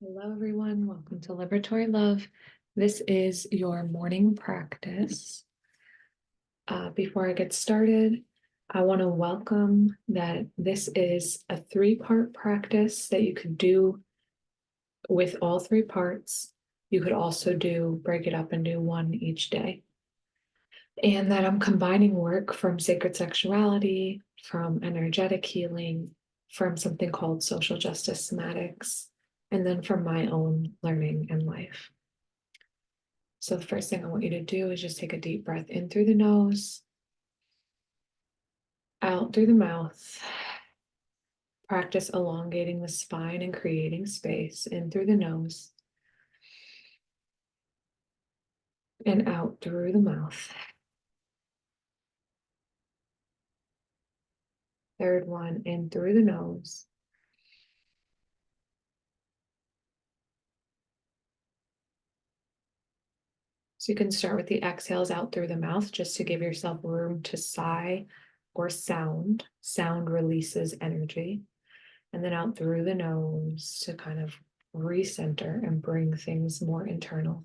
Hello, everyone. Welcome to Liberatory Love. This is your morning practice. Before I get started, I want to welcome that this is a 3-part practice that you could do with all 3 parts. You could also break it up and do one each day. And that I'm combining work from sacred sexuality, from energetic healing, from something called social justice somatics, and then from my own learning and life. So the first thing I want you to do is just take a deep breath in through the nose, out through the mouth. Practice elongating the spine and creating space in through the nose and out through the mouth. Third one, in through the nose. So you can start with the exhales out through the mouth just to give yourself room to sigh or sound. Sound releases energy. And then out through the nose to kind of recenter and bring things more internal.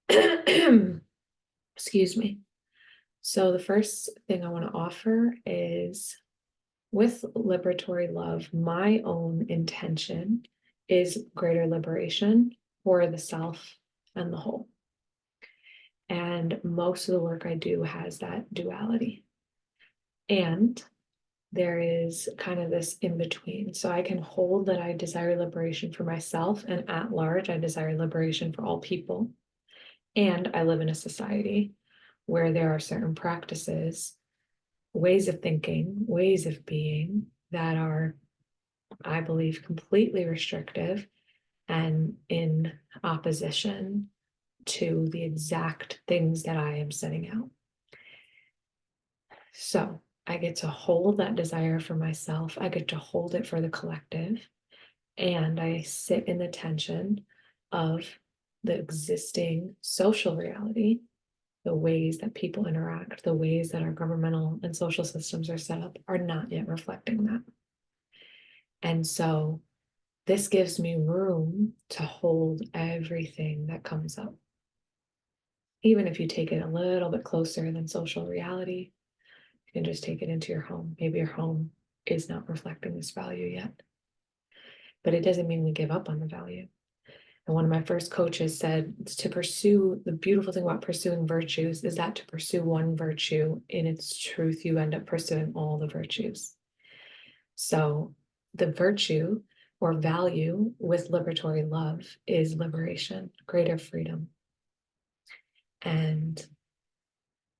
Excuse me. So the first thing I want to offer is, with Liberatory Love, my own intention is greater liberation for the self and the whole. And most of the work I do has that duality. And there is kind of this in between. So I can hold that I desire liberation for myself, and at large, I desire liberation for all people. And I live in a society where there are certain practices, ways of thinking, ways of being that are, I believe, completely restrictive and in opposition to the exact things that I am setting out. So I get to hold that desire for myself. I get to hold it for the collective. And I sit in the tension of the existing social reality, the ways that people interact, the ways that our governmental and social systems are set up are not yet reflecting that. And so this gives me room to hold everything that comes up. Even if you take it a little bit closer than social reality, you can just take it into your home. Maybe your home is not reflecting this value yet, but it doesn't mean we give up on the value. And one of my first coaches said, to pursue, the beautiful thing about pursuing virtues is that to pursue one virtue in its truth, you end up pursuing all the virtues. So the virtue or value with liberatory love is liberation, greater freedom. And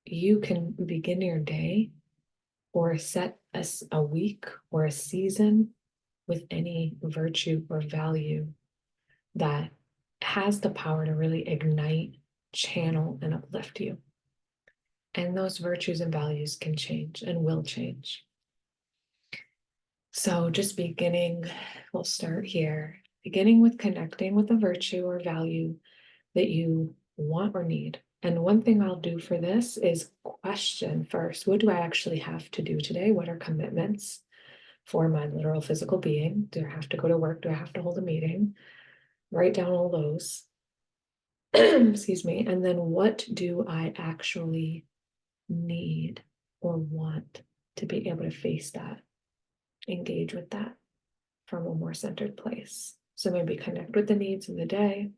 you can begin your day or set a week or a season with any virtue or value that has the power to really ignite, channel, and uplift you. And those virtues and values can change and will change. So just beginning, we'll start here, beginning with connecting with a virtue or value that you want or need. And one thing I'll do for this is question first, what do I actually have to do today? What are commitments for my literal physical being? Do I have to go to work? Do I have to hold a meeting? Write down all those. Excuse me. And then what do I actually need or want to be able to face that, engage with that from a more centered place? So maybe connect with the needs of the day.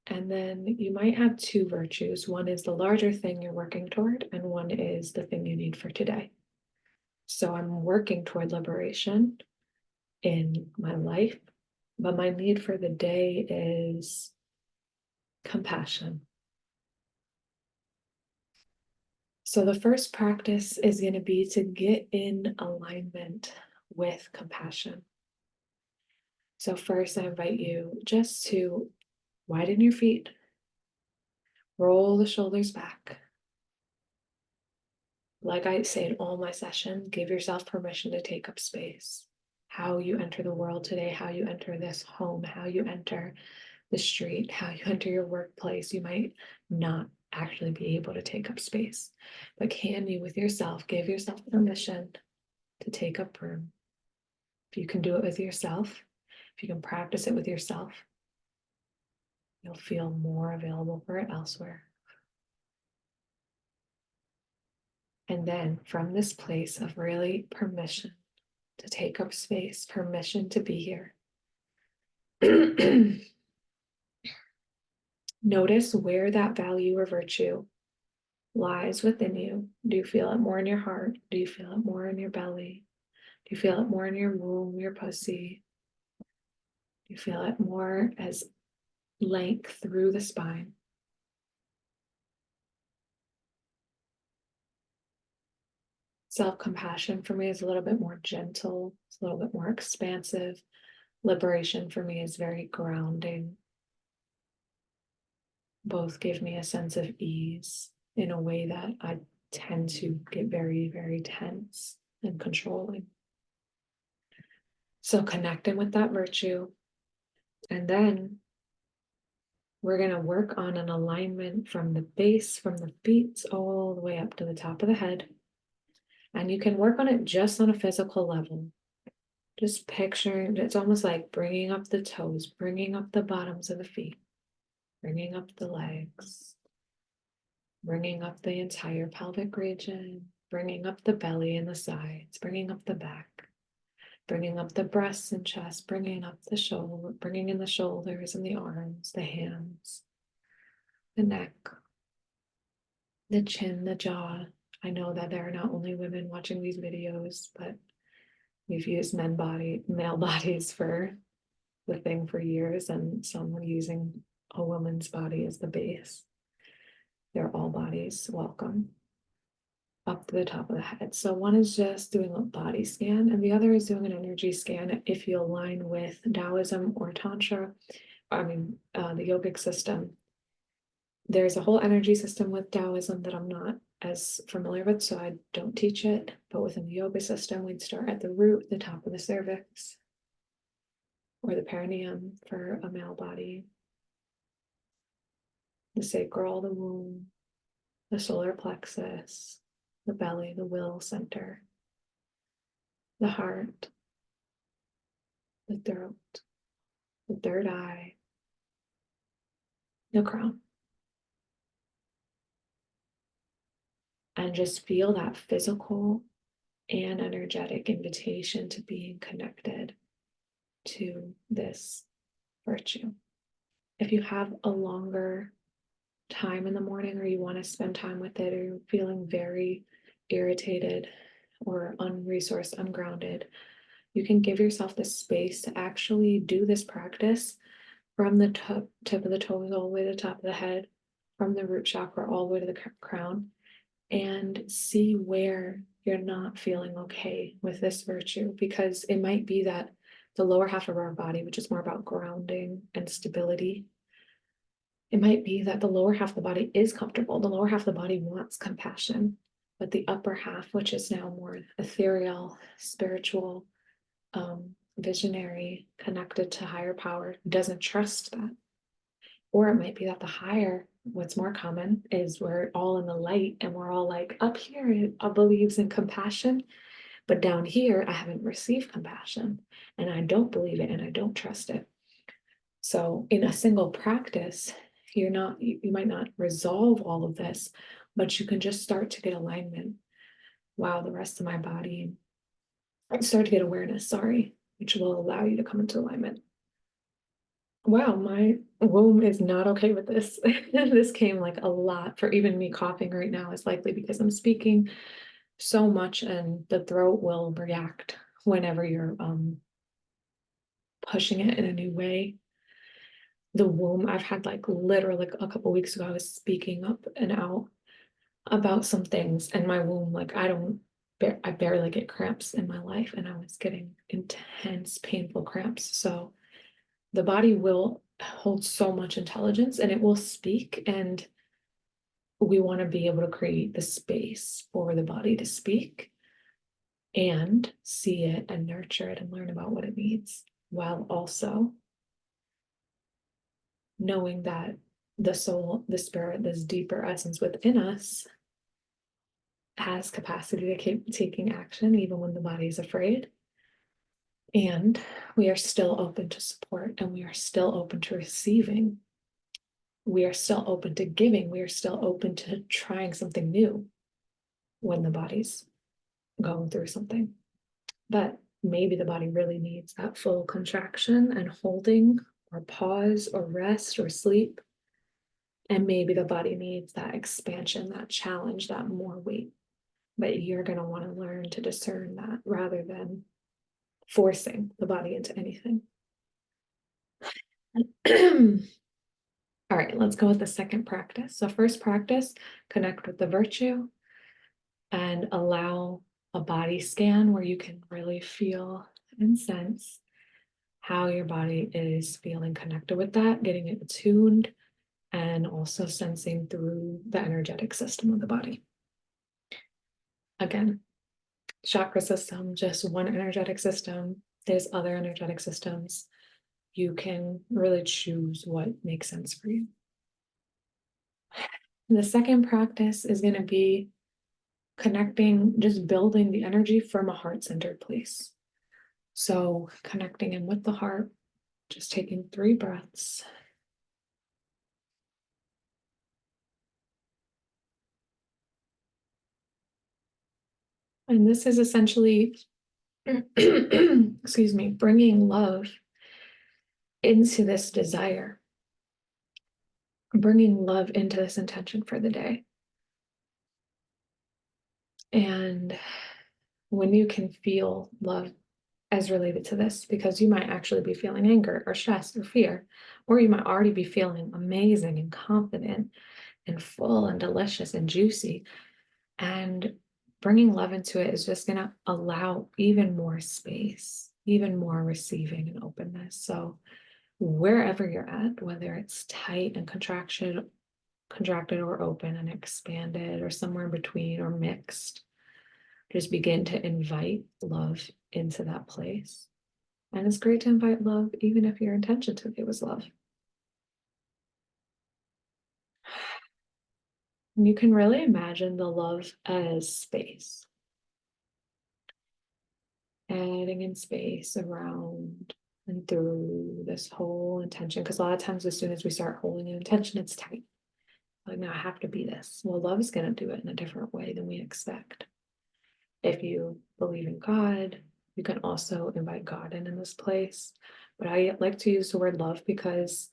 And then you might have 2 virtues. One is the larger thing you're working toward, and one is the thing you need for today. So I'm working toward liberation in my life, but my need for the day is compassion. So the first practice is going to be to get in alignment with compassion. So first, I invite you just to widen your feet, roll the shoulders back. Like I say in all my sessions, give yourself permission to take up space. How you enter the world today, how you enter this home, how you enter the street, how you enter your workplace, you might not actually be able to take up space. But can you, with yourself, give yourself permission to take up room? If you can do it with yourself, if you can practice it with yourself, you'll feel more available for it elsewhere. And then from this place of really permission to take up space, permission to be here, notice where that value or virtue lies within you. Do you feel it more in your heart? Do you feel it more in your belly? Do you feel it more in your womb, your pussy? Do you feel it more as length through the spine? Self-compassion for me is a little bit more gentle. It's a little bit more expansive. Liberation for me is very grounding. Both give me a sense of ease in a way that I tend to get very, very tense and controlling. So connecting with that virtue. And then we're going to work on an alignment from the base, from the feet all the way up to the top of the head. And you can work on it just on a physical level. Just picturing, it's almost like bringing up the toes, bringing up the bottoms of the feet, bringing up the legs, bringing up the entire pelvic region, bringing up the belly and the sides, bringing up the back, bringing up the breasts and chest, bringing up the shoulder, bringing in the shoulders and the arms, the hands, the neck, the chin, the jaw. I know that there are not only women watching these videos, but we've used male bodies for the thing for years, and some are using a woman's body as the base. They're all bodies welcome up to the top of the head. So one is just doing a body scan, and the other is doing an energy scan if you align with Taoism or Tantra, the yogic system. There's a whole energy system with Taoism that I'm not as familiar with, so I don't teach it. But within the yoga system, we'd start at the root, the top of the cervix, or the perineum for a male body, the sacral, the womb, the solar plexus, the belly, the will center, the heart, the throat, the third eye, the crown. And just feel that physical and energetic invitation to being connected to this virtue. If you have a longer time in the morning, or you want to spend time with it, or you're feeling very irritated or unresourced, ungrounded, you can give yourself the space to actually do this practice from the tip of the toes all the way to the top of the head, from the root chakra all the way to the crown, and see where you're not feeling okay with this virtue. Because it might be that the lower half of our body, which is more about grounding and stability, it might be that the lower half of the body is comfortable. The lower half of the body wants compassion, but the upper half, which is now more ethereal, spiritual, visionary, connected to higher power, doesn't trust that. Or it might be that the higher, what's more common is we're all in the light and we're all like, up here it believes in compassion, but down here I haven't received compassion and I don't believe it and I don't trust it. So in a single practice, you might not resolve all of this, but you can just start to get alignment. Wow, the rest of my body, start to get awareness, which will allow you to come into alignment. Wow, my womb is not okay with this. This came like a lot. For even me coughing right now is likely because I'm speaking so much and the throat will react whenever you're pushing it in a new way. The womb, I've had like literally a couple weeks ago, I was speaking up and out about some things, and my womb, like I barely get cramps in my life, and I was getting intense, painful cramps. So the body will hold so much intelligence and it will speak, and we want to be able to create the space for the body to speak and see it and nurture it and learn about what it needs, while also knowing that the soul, the spirit, this deeper essence within us has capacity to keep taking action even when the body is afraid, And we are still open to support, and we are still open to receiving. We are still open to giving. We are still open to trying something new when the body's going through something. But maybe the body really needs that full contraction and holding, or pause, or rest, or sleep. And maybe the body needs that expansion, that challenge, that more weight. But you're going to want to learn to discern that rather than forcing the body into anything. All right, let's go with the second practice. So first practice, connect with the virtue and allow a body scan where you can really feel and sense how your body is feeling connected with that, getting it attuned, and also sensing through the energetic system of the body. Again, chakra system, just one energetic system. There's other energetic systems. You can really choose what makes sense for you. The second practice is going to be connecting, just building the energy from a heart-centered place. So connecting in with the heart, just taking 3 breaths. And this is essentially, excuse me, bringing love into this desire, bringing love into this intention for the day. And when you can feel love as related to this, because you might actually be feeling anger or stress or fear, or you might already be feeling amazing and confident and full and delicious and juicy. And bringing love into it is just going to allow even more space, even more receiving and openness. So wherever you're at, whether it's tight and contracted or open and expanded, or somewhere in between or mixed, just begin to invite love into that place. And it's great to invite love, even if your intention today was love. And you can really imagine the love as space, adding in space around and through this whole intention. Because a lot of times, as soon as we start holding an intention, it's tight. Like, now I have to be this. Well, love is going to do it in a different way than we expect. If you believe in God, you can also invite God in this place. But I like to use the word love because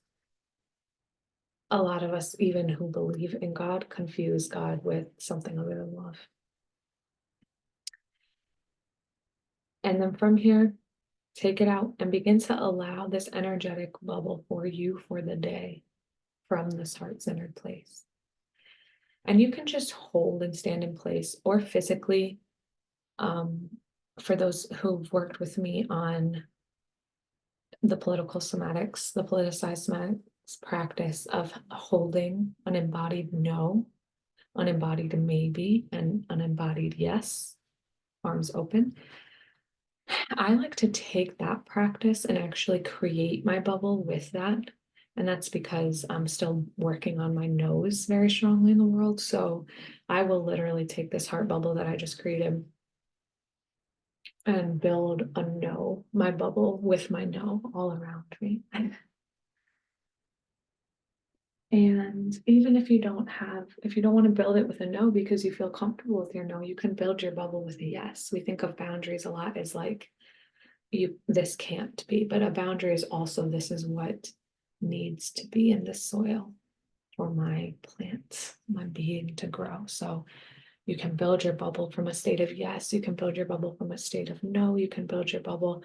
a lot of us, even who believe in God, confuse God with something other than love. And then from here, take it out and begin to allow this energetic bubble for you for the day from this heart-centered place. And you can just hold and stand in place, or physically. For those who've worked with me on the the politicized somatics practice of holding an embodied no, unembodied maybe, and unembodied yes, arms open. I like to take that practice and actually create my bubble with that. And that's because I'm still working on my no's very strongly in the world. So I will literally take this heart bubble that I just created and build a no, my bubble with my no all around me. And even if you don't want to build it with a no because you feel comfortable with your no, you can build your bubble with a yes. We think of boundaries a lot as like, this can't be, but a boundary is also, this is what needs to be in the soil for my plants, my being to grow. So you can build your bubble from a state of yes, you can build your bubble from a state of no, you can build your bubble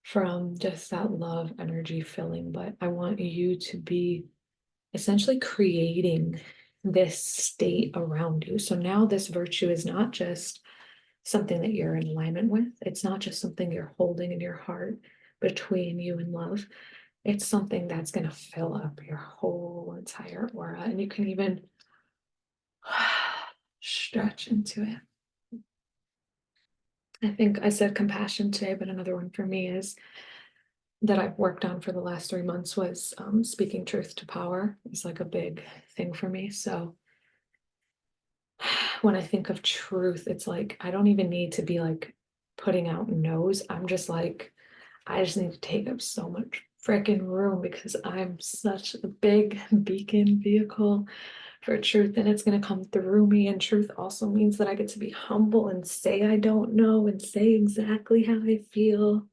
from just that love energy filling. But I want you to be essentially creating this state around you. So now this virtue is not just something that you're in alignment with. It's not just something you're holding in your heart between you and love. It's something that's going to fill up your whole entire aura. And you can even stretch into it. I think I said compassion today, but another one for me is that I've worked on for the last 3 months was speaking truth to power is like a big thing for me. So when I think of truth, it's like, I don't even need to be like putting out no's. I'm just like, I just need to take up so much freaking room because I'm such a big beacon vehicle for truth, and it's going to come through me. And truth also means that I get to be humble and say I don't know and say exactly how I feel.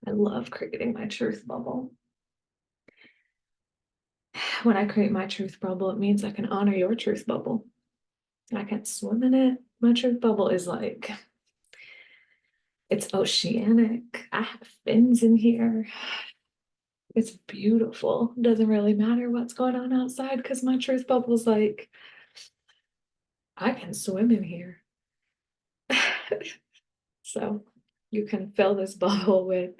I love creating my truth bubble. When I create my truth bubble, it means I can honor your truth bubble. I can swim in it. My truth bubble is like, it's oceanic. I have fins in here. It's beautiful. Doesn't really matter what's going on outside because my truth bubble's like, I can swim in here. So you can fill this bubble with,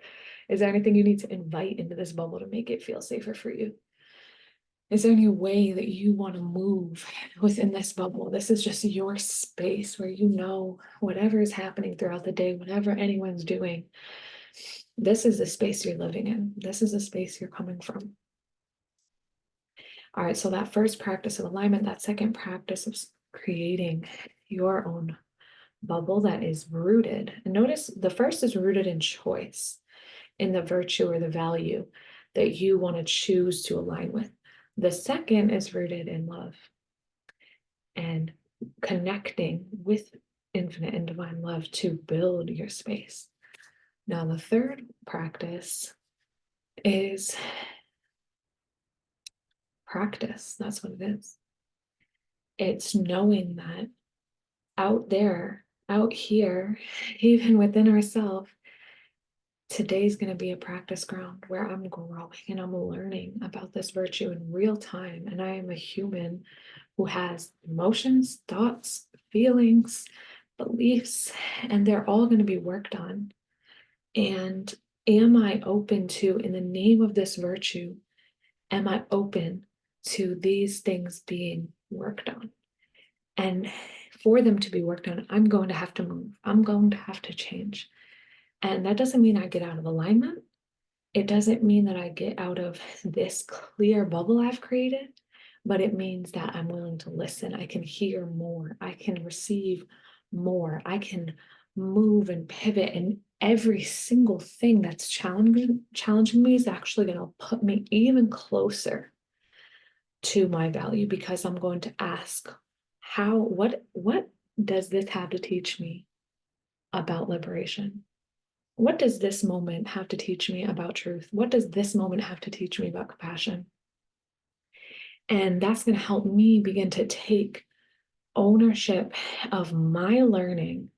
is there anything you need to invite into this bubble to make it feel safer for you? Is there any way that you want to move within this bubble? This is just your space where you know whatever is happening throughout the day, whatever anyone's doing, this is the space you're living in. This is the space you're coming from. All right, so that first practice of alignment, that second practice of creating your own bubble that is rooted. And notice the first is rooted in choice, in the virtue or the value that you want to choose to align with. The second is rooted in love and connecting with infinite and divine love to build your space. Now, the third practice is practice. That's what it is. It's knowing that out there, out here, even within ourselves, today's going to be a practice ground where I'm growing and I'm learning about this virtue in real time. And I am a human who has emotions, thoughts, feelings, beliefs, and they're all going to be worked on. And am I open to, in the name of this virtue, am I open to these things being worked on? And for them to be worked on, I'm going to have to move. I'm going to have to change. And that doesn't mean I get out of alignment. It doesn't mean that I get out of this clear bubble I've created, but it means that I'm willing to listen. I can hear more. I can receive more. I can move and pivot. And every single thing that's challenging me is actually going to put me even closer to my value, because I'm going to ask, what does this have to teach me about liberation? What does this moment have to teach me about truth? What does this moment have to teach me about compassion? And that's going to help me begin to take ownership of my learning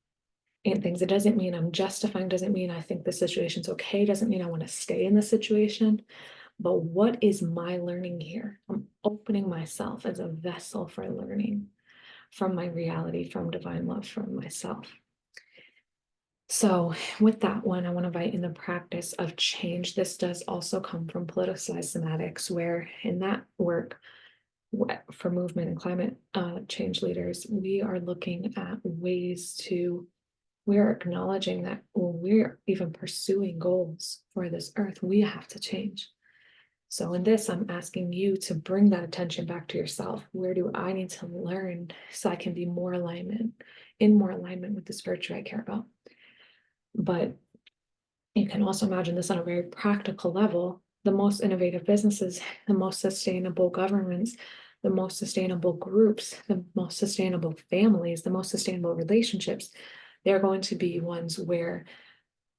and things. It doesn't mean I'm justifying, doesn't mean I think the situation's okay, doesn't mean I want to stay in the situation. But what is my learning here? I'm opening myself as a vessel for learning from my reality, from divine love, from myself. So with that one, I want to invite in the practice of change. This does also come from politicized somatics, where in that work for movement and climate change leaders, we are looking at ways to, we're acknowledging that when we're even pursuing goals for this earth, we have to change. So in this, I'm asking you to bring that attention back to yourself. Where do I need to learn so I can be more in more alignment with this virtue I care about? But you can also imagine this on a very practical level. The most innovative businesses, the most sustainable governments, the most sustainable groups, the most sustainable families, the most sustainable relationships, they're going to be ones where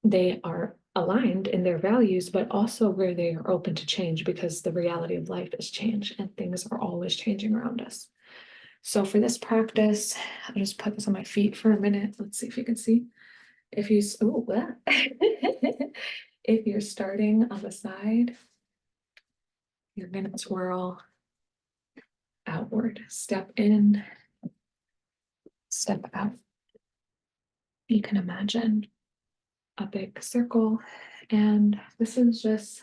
they are aligned in their values, but also where they are open to change, because the reality of life is change and things are always changing around us. So for this practice, I'll just put this on my feet for a minute. Let's see if you can see. If you, if you're starting on the side, you're gonna twirl outward, step in, step out. You can imagine a big circle, and this is just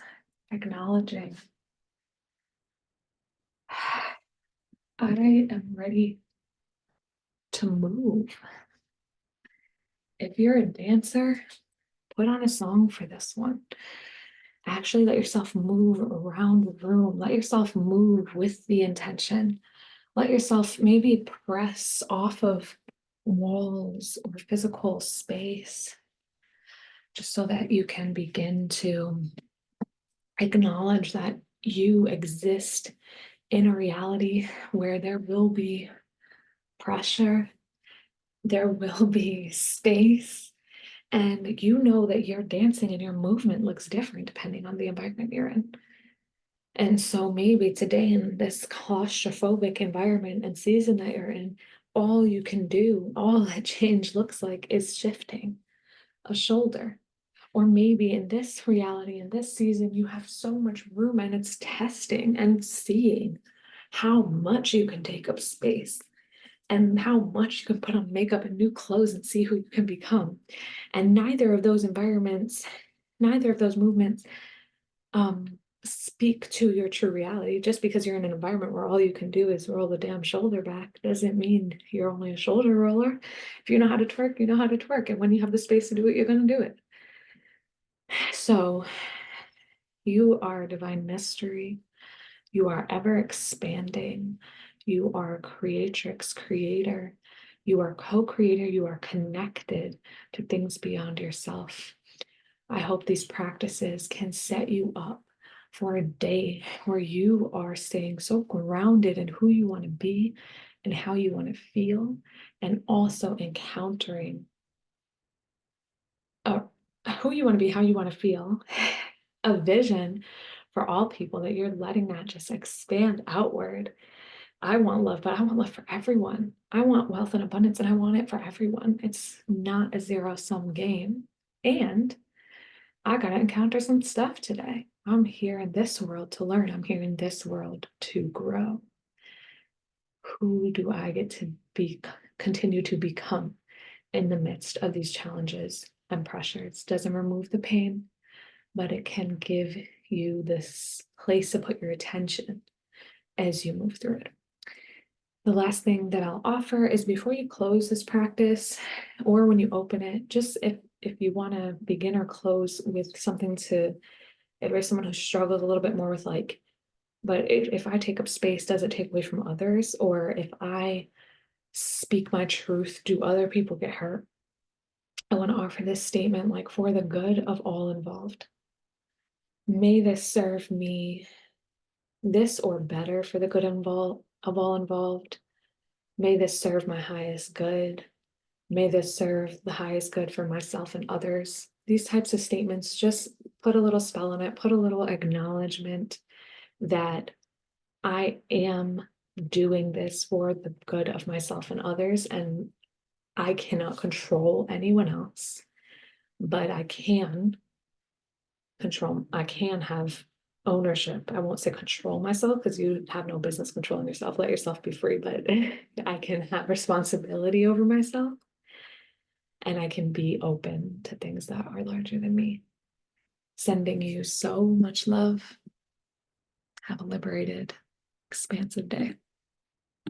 acknowledging I am ready to move. If you're a dancer, put on a song for this one. Actually let yourself move around the room. Let yourself move with the intention. Let yourself maybe press off of walls or physical space, just so that you can begin to acknowledge that you exist in a reality where there will be pressure, there will be space, and you know that your dancing and your movement looks different depending on the environment you're in. And so maybe today in this claustrophobic environment and season that you're in, all you can do, all that change looks like is shifting a shoulder. Or maybe in this reality, in this season, you have so much room and it's testing and seeing how much you can take up space and how much you can put on makeup and new clothes and see who you can become. And neither of those environments, neither of those movements speak to your true reality. Just because you're in an environment where all you can do is roll the damn shoulder back doesn't mean you're only a shoulder roller. If you know how to twerk, you know how to twerk. And when you have the space to do it, you're going to do it. So you are a divine mystery. You are ever expanding. You are a creatrix, creator. You are co-creator. You are connected to things beyond yourself. I hope these practices can set you up for a day where you are staying so grounded in who you want to be and how you want to feel, and also encountering who you want to be, how you want to feel, a vision for all people, that you're letting that just expand outward. I want love, but I want love for everyone. I want wealth and abundance, and I want it for everyone. It's not a zero-sum game. And I got to encounter some stuff today. I'm here in this world to learn. I'm here in this world to grow. Who do I get to be, continue to become in the midst of these challenges and pressures? Doesn't remove the pain, but it can give you this place to put your attention as you move through it. The last thing that I'll offer is, before you close this practice or when you open it, just if you want to begin or close with something to advise someone who struggles a little bit more with, like, but if I take up space, does it take away from others? Or if I speak my truth, do other people get hurt? I want to offer this statement, like, for the good of all involved. May this serve me, this or better, for the good of all involved. May this serve my highest good. May this serve the highest good for myself and others. These types of statements just put a little spell on it, put a little acknowledgement that I am doing this for the good of myself and others, and I cannot control anyone else, but I can have ownership. I won't say control myself, because you have no business controlling yourself. Let yourself be free, but I can have responsibility over myself, and I can be open to things that are larger than me. Sending you so much love. Have a liberated, expansive day.